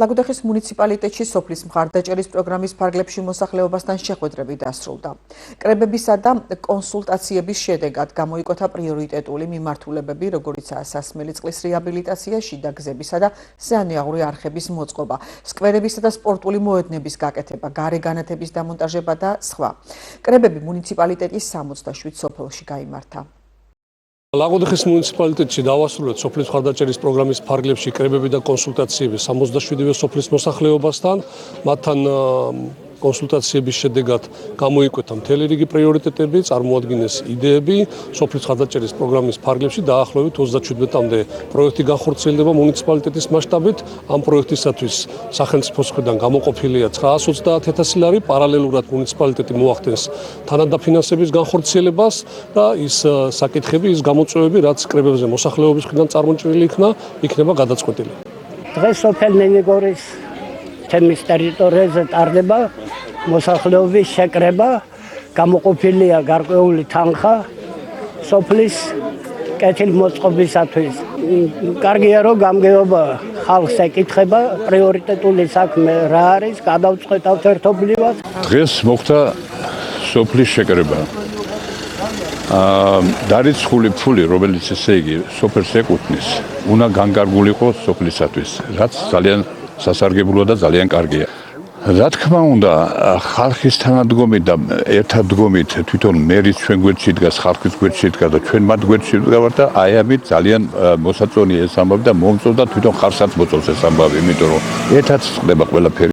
ლაგოდეხის მუნიციპალიტეტში სოფლის მხარდაჭერის პროგრამის ფარგლებში მოსახლეობასთან შეხვედრები დასრულდა. კრებებისა და კონსულტაციების შედეგად გამოიკოთა პრიორიტეტული მიმართულებები, როგორიცაა სასმელი წყლის რეაბილიტაცია, შიდა გზებისა და სანიაღური არხების მოწყობა, სკვერებისა და სპორტული მოედნების გაკეთება, გარეგანათების დამონტაჟება და სხვა. კრებები მუნიციპალიტეტის 67 სოფელში გაიმართა. ლაგოდეხის მუნიციპალიტეტში დავასრულეთ სოფლის მხარდაჭერის პროგრამის ფარგლებში კრებები და კონსულტაციები 77 სოფლის მოსახლეობასთან, მათთან კონსულტაციების შედეგად გამოიკვეთა მთელი რიგი პრიორიტეტები, წარმოადგინეს იდეები სოფლის მხარდაჭერის პროგრამის ფარგლებში დაახლოებით 37-მდე პროექტი განხორციელდება მუნიციპალიტეტის მასშტაბით. ამ პროექტისათვის სახელმწიფოს მხრიდან გამოყოფილია 930,000 ლარი, პარალელურად მუნიციპალიტეტი მოახდენს თანადაფინანსების განხორციელებას და ის საკითხები, ის გამოწვევები, რაც კრებებზე მოსახლეობის მხრიდან წარმოჭრილი იქნება გადაწყვეტილი. დღეს სოფელ ნენიგორის თემის ტერიტორიაზე ტარდება მოსახლეობის შეკრება, გამოყოფილია გარკვეული თანხა სოფლის კეთილმოწყობისათვის. კარგია, რომ გამგეობა ხალხს ეკითხება, პრიორიტეტული საქმე რა არის, გადავწყვეტავთ ერთობლივად. დღეს მოხდა სოფლის შეკრება. დარიცხული ფული, რომელიც ესე იგი სოფელს ეკუთვნის, უნდა განკარგული იყოს სოფლისათვის, რაც ძალიან სასარგებლოა და ძალიან კარგია. რა თქმა უნდა, ხალხის თანადგომით და ერთადგომით თვითონ მერის ჩვენ გვერდში დგას, ხალხის გვერდში დგას და ჩვენ მათ გვერდში ვდგავართ და აი ამით ძალიან მოსაწონია ეს ამბავი და მომწონდა თვითონ ხალხსაც მოწონს ეს ამბავი, იმიტომ რომ ერთად ხდება ყველაფერი.